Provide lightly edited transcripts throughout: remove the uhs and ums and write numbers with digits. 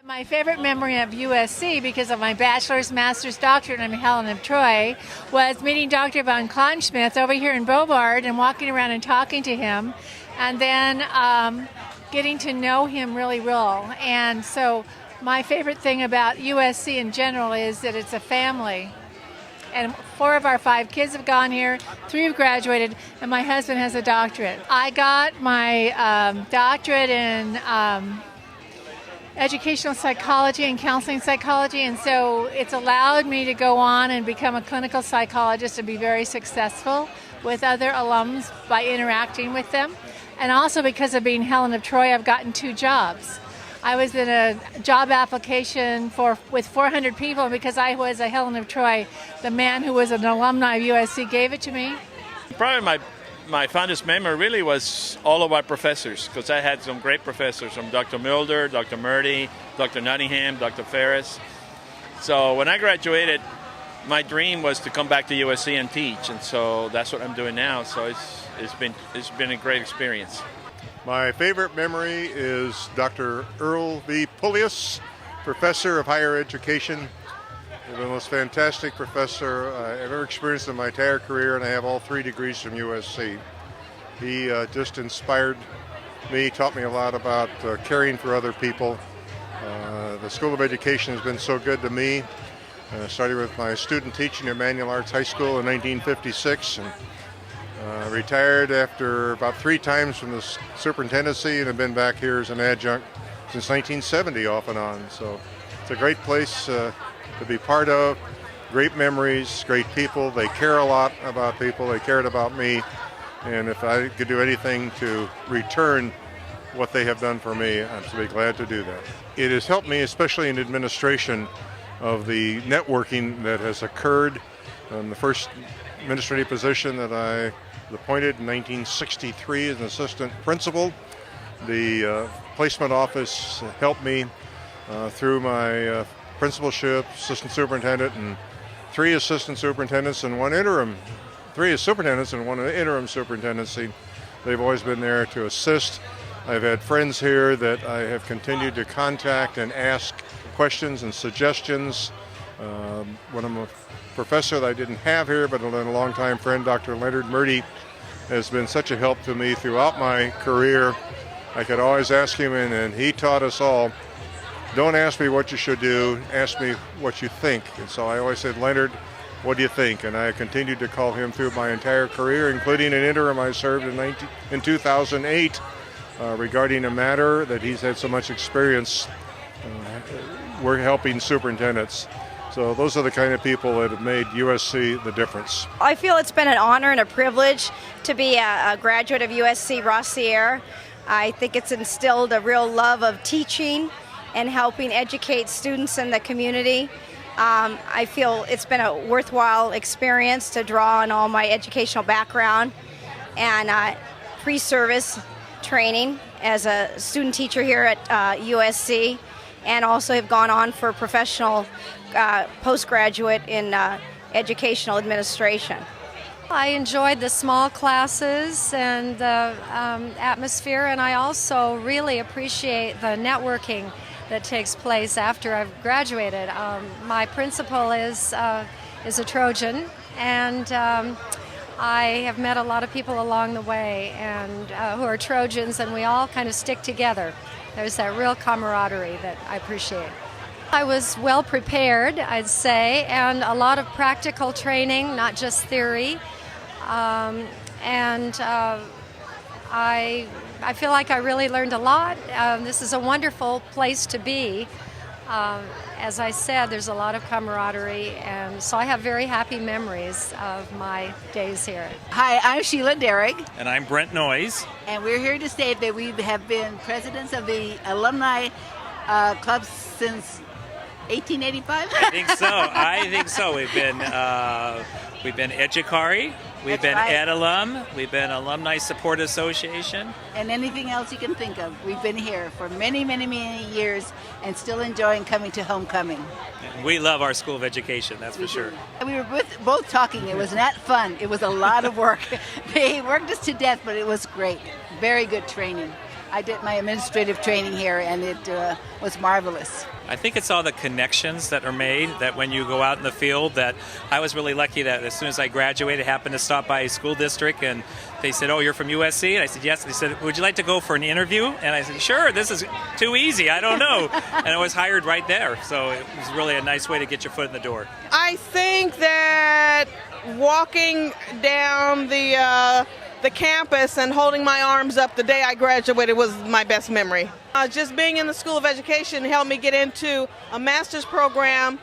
My favorite memory of USC, because of my bachelor's, master's, doctorate, and I'm Helen of Troy, was meeting Dr. von Kleinschmidt over here in Bobart and walking around and talking to him, and then getting to know him really well. And so my favorite thing about USC in general is that it's a family. And 4 of our 5 kids have gone here, 3 have graduated, and my husband has a doctorate. I got my doctorate in educational psychology and counseling psychology, and so it's allowed me to go on and become a clinical psychologist and be very successful with other alums by interacting with them. And also because of being Helen of Troy, I've gotten 2 jobs. I was in a job application with 400 people, and because I was a Helen of Troy, the man who was an alumni of USC gave it to me. Probably my fondest memory really was all of our professors, because I had some great professors from Dr. Mulder, Dr. Murdy, Dr. Nottingham, Dr. Ferris. So when I graduated, my dream was to come back to USC and teach, and so that's what I'm doing now. So it's been a great experience. My favorite memory is Dr. Earl V. Pullius, professor of higher education. The most fantastic professor I've ever experienced in my entire career, and I have all 3 degrees from USC. He just inspired me, taught me a lot about caring for other people. The School of Education has been so good to me. I started with my student teaching at Manual Arts High School in 1956, and retired after about 3 times from the superintendency, and have been back here as an adjunct since 1970 off and on. So it's a great place to be part of. Great memories, great people. They care a lot about people. They cared about me. And if I could do anything to return what they have done for me, I'd be glad to do that. It has helped me, especially in administration, of the networking that has occurred. The first administrative position that I was appointed in 1963 as an assistant principal. The placement office helped me through my principalship, assistant superintendent, and 3 assistant superintendents and 1 interim. 3 superintendents and 1 interim superintendency. They've always been there to assist. I've had friends here that I have continued to contact and ask questions and suggestions. When I'm a professor that I didn't have here, but a longtime friend, Dr. Leonard Murdy, has been such a help to me throughout my career. I could always ask him, and he taught us all, don't ask me what you should do, ask me what you think. And so I always said, Leonard, what do you think? And I continued to call him through my entire career, including an interim I served in 2008 regarding a matter that he's had so much experience. We're helping superintendents. So those are the kind of people that have made USC the difference. I feel it's been an honor and a privilege to be a graduate of USC Rossier. I think it's instilled a real love of teaching and helping educate students in the community. I feel it's been a worthwhile experience to draw on all my educational background and pre-service training as a student teacher here at USC, and also have gone on for professional postgraduate in educational administration. I enjoyed the small classes and the atmosphere, and I also really appreciate the networking that takes place after I've graduated. My principal is a Trojan, and I have met a lot of people along the way and who are Trojans, and we all kind of stick together. There's that real camaraderie that I appreciate. I was well prepared, I'd say, and a lot of practical training, not just theory. I feel like I really learned a lot. This is a wonderful place to be. As I said, there's a lot of camaraderie, and so I have very happy memories of my days here. Hi, I'm Sheila Derrick. And I'm Brent Noyes. And we're here to state that we have been presidents of the Alumni Club since 1885? I think so. We've been Educari, we've been Ed Alum, we've been Alumni Support Association. And anything else you can think of. We've been here for many, many, many years and still enjoying coming to Homecoming. And we love our School of Education, that's for sure. We were both talking. It was not fun. It was a lot of work. They worked us to death, but it was great. Very good training. I did my administrative training here, and it was marvelous. I think it's all the connections that are made, that when you go out in the field, that I was really lucky that as soon as I graduated, I happened to stop by a school district, and they said, "Oh, you're from USC?" And I said, "Yes." They said, "Would you like to go for an interview?" And I said, "Sure, this is too easy, I don't know." And I was hired right there, so it was really a nice way to get your foot in the door. I think that walking down the campus and holding my arms up the day I graduated was my best memory. Just being in the School of Education helped me get into a master's program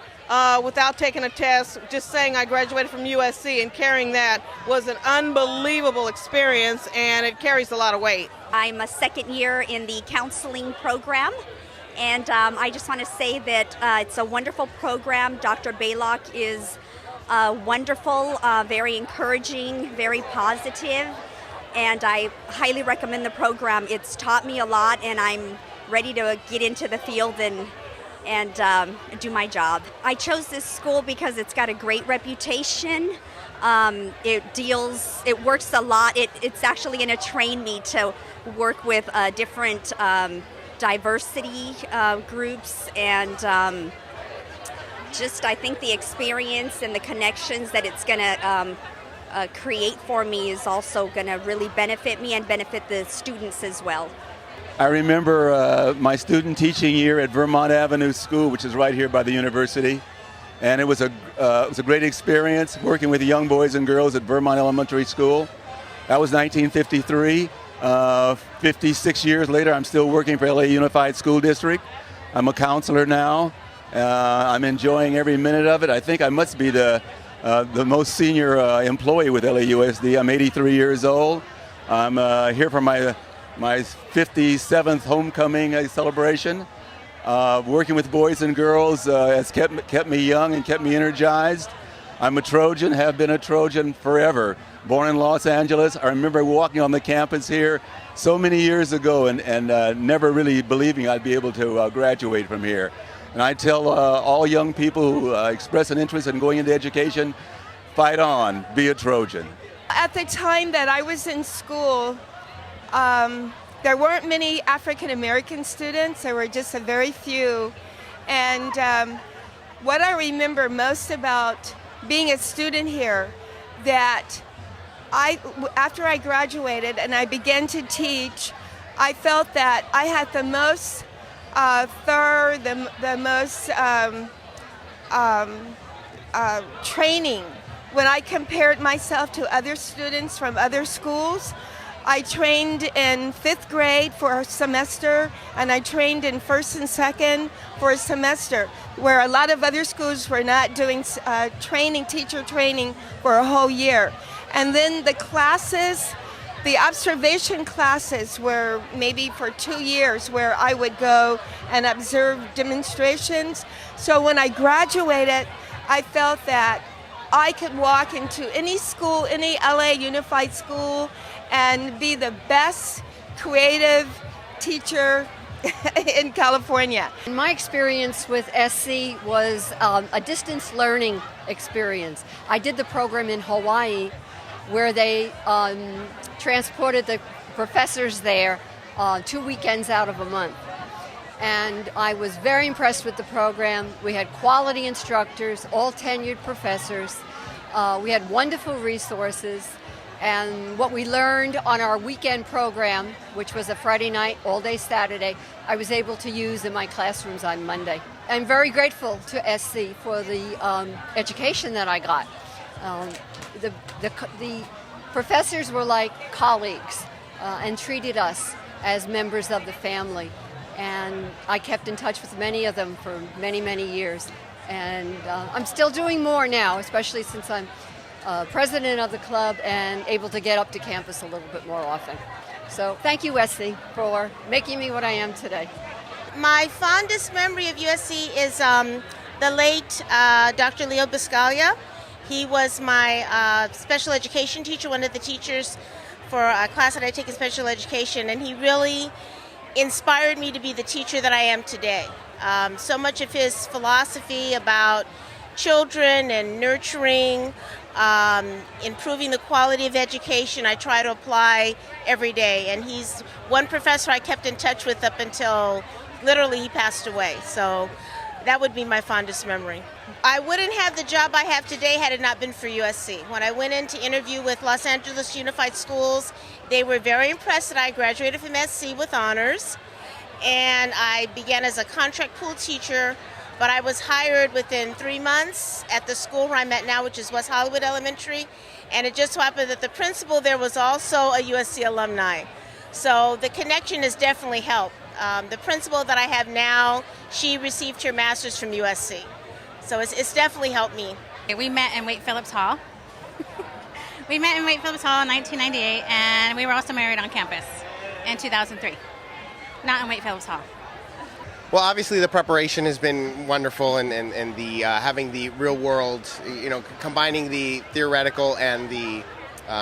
without taking a test. Just saying I graduated from USC and carrying that was an unbelievable experience, and it carries a lot of weight. I'm a second year in the counseling program, and I just want to say that it's a wonderful program. Dr. Baylock is wonderful, very encouraging, very positive, and I highly recommend the program. It's taught me a lot, and I'm ready to get into the field and do my job. I chose this school because it's got a great reputation. It works a lot. It's actually going to train me to work with different diversity groups, and just I think the experience and the connections that it's going to create for me is also going to really benefit me and benefit the students as well. I remember my student teaching year at Vermont Avenue School, which is right here by the university, and it was a great experience working with the young boys and girls at Vermont Elementary School. That was 1953. 56 years later, I'm still working for LA Unified School District. I'm a counselor now. I'm enjoying every minute of it. I think I must be the most senior employee with LAUSD. I'm 83 years old. I'm here for my 57th homecoming celebration. Working with boys and girls has kept me young and kept me energized. I'm a Trojan, have been a Trojan forever. Born in Los Angeles. I remember walking on the campus here so many years ago and never really believing I'd be able to graduate from here. And I tell all young people who express an interest in going into education, fight on, be a Trojan. At the time that I was in school, there weren't many African American students. There were just a very few. And what I remember most about being a student here, that after I graduated and I began to teach, I felt that I had the most thorough, the most training. When I compared myself to other students from other schools, I trained in 5th grade for a semester, and I trained in 1st and 2nd for a semester, where a lot of other schools were not doing teacher training for a whole year. And then the classes, the observation classes were maybe for 2 years, where I would go and observe demonstrations. So when I graduated, I felt that I could walk into any school, any LA Unified School, and be the best creative teacher in California. My experience with SC was a distance learning experience. I did the program in Hawaii, where they transported the professors there 2 weekends out of a month. And I was very impressed with the program. We had quality instructors, all tenured professors. We had wonderful resources. And what we learned on our weekend program, which was a Friday night, all day Saturday, I was able to use in my classrooms on Monday. I'm very grateful to SC for the education that I got. The professors were like colleagues and treated us as members of the family. And I kept in touch with many of them for many, many years. And I'm still doing more now, especially since I'm president of the club and able to get up to campus a little bit more often. So thank you, USC, for making me what I am today. My fondest memory of USC is the late Dr. Leo Biscaglia. He was my special education teacher, one of the teachers for a class that I take in special education, and he really inspired me to be the teacher that I am today. So much of his philosophy about children and nurturing improving the quality of education, I try to apply every day. And he's one professor I kept in touch with up until literally he passed away. So that would be my fondest memory. I wouldn't have the job I have today had it not been for USC. When I went in to interview with Los Angeles Unified Schools, they were very impressed that I graduated from SC with honors. And I began as a contract pool teacher, but I was hired within 3 months at the school where I'm at now, which is West Hollywood Elementary. And it just so happened that the principal there was also a USC alumni. So the connection has definitely helped. The principal that I have now, she received her master's from USC. So it's definitely helped me. We met in Wake Phillips Hall. We met in Wake Phillips Hall in 1998, and we were also married on campus in 2003. Not in Wake Phillips Hall. Well, obviously the preparation has been wonderful, and the having the real world, combining the theoretical and the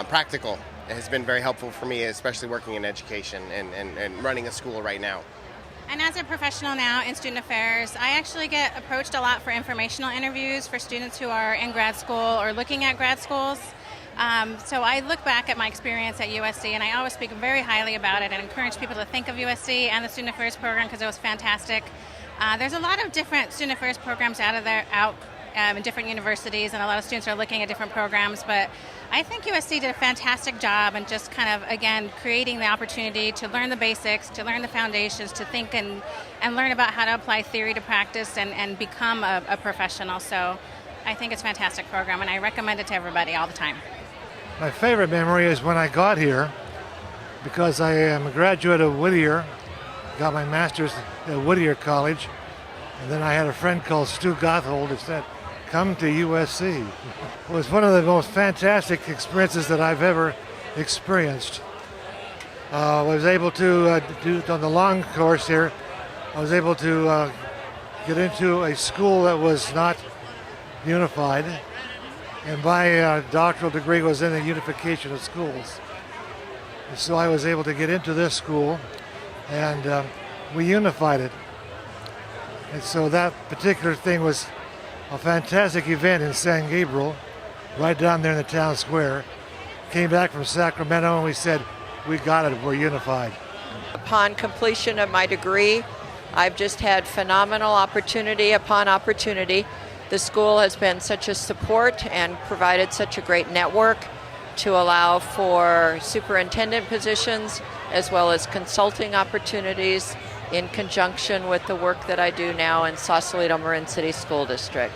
practical has been very helpful for me, especially working in education and running a school right now. And as a professional now in student affairs, I actually get approached a lot for informational interviews for students who are in grad school or looking at grad schools. So I look back at my experience at USC, and I always speak very highly about it and encourage people to think of USC and the student affairs program because it was fantastic. There's a lot of different student affairs programs out in different universities, and a lot of students are looking at different programs, but I think USC did a fantastic job in just kind of, again, creating the opportunity to learn the basics, to learn the foundations, to think and learn about how to apply theory to practice and become a professional. So I think it's a fantastic program, and I recommend it to everybody all the time. My favorite memory is when I got here, because I am a graduate of Whittier, got my master's at Whittier College, and then I had a friend called Stu Gothold that said, "Come to USC." It was one of the most fantastic experiences that I've ever experienced. I was able to do on the long course here. I was able to get into a school that was not unified, and my doctoral degree was in the unification of schools. And so I was able to get into this school, and we unified it. And so that particular thing was a fantastic event in San Gabriel, right down there in the town square. Came back from Sacramento and we said, "We got it, we're unified." Upon completion of my degree, I've just had phenomenal opportunity upon opportunity. The school has been such a support and provided such a great network to allow for superintendent positions as well as consulting opportunities in conjunction with the work that I do now in Sausalito Marin City School District.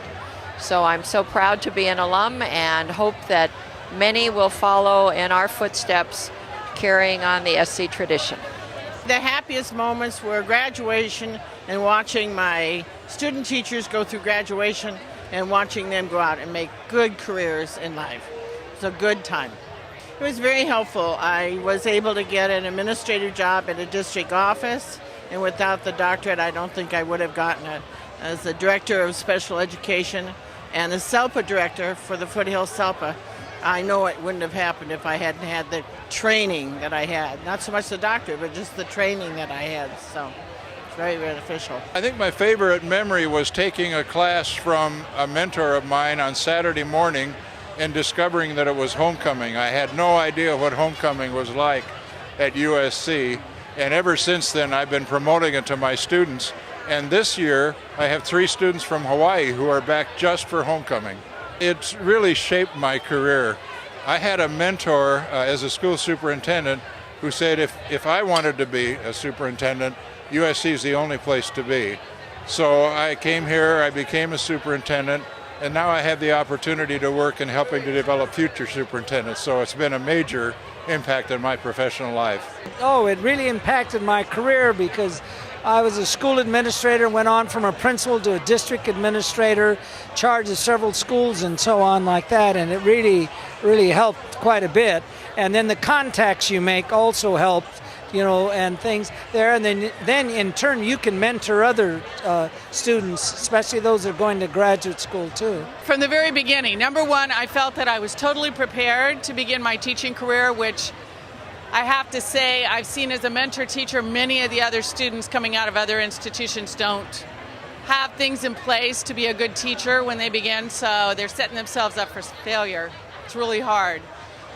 So I'm so proud to be an alum and hope that many will follow in our footsteps, carrying on the SC tradition. The happiest moments were graduation and watching my student teachers go through graduation and watching them go out and make good careers in life. It's a good time. It was very helpful. I was able to get an administrative job at a district office, and without the doctorate, I don't think I would have gotten it. As the director of special education and the SELPA director for the Foothill SELPA, I know it wouldn't have happened if I hadn't had the training that I had. Not so much the doctorate, but just the training that I had. So it's very beneficial. I think my favorite memory was taking a class from a mentor of mine on Saturday morning and discovering that it was homecoming. I had no idea what homecoming was like at USC. And ever since then, I've been promoting it to my students. And this year, I have 3 students from Hawaii who are back just for homecoming. It's really shaped my career. I had a mentor as a school superintendent who said if I wanted to be a superintendent, USC is the only place to be. So I came here, I became a superintendent, and now I have the opportunity to work in helping to develop future superintendents. So it's been a major impact on my professional life. Oh, it really impacted my career because I was a school administrator, went on from a principal to a district administrator, charged of several schools and so on like that, and it really, really helped quite a bit. And then the contacts you make also helped, and things there. And then in turn, you can mentor other students, especially those that are going to graduate school too. From the very beginning, number one, I felt that I was totally prepared to begin my teaching career, which I have to say I've seen as a mentor teacher, many of the other students coming out of other institutions don't have things in place to be a good teacher when they begin, so they're setting themselves up for failure. it's really hard.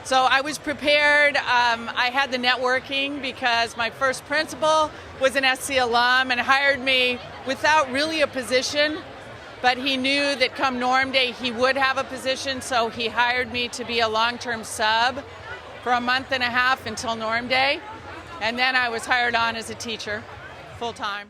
So I was prepared. I had the networking because my first principal was an SC alum and hired me without really a position, but he knew that come norm day he would have a position, so he hired me to be a long-term sub for a month and a half until norm day, and then I was hired on as a teacher full-time.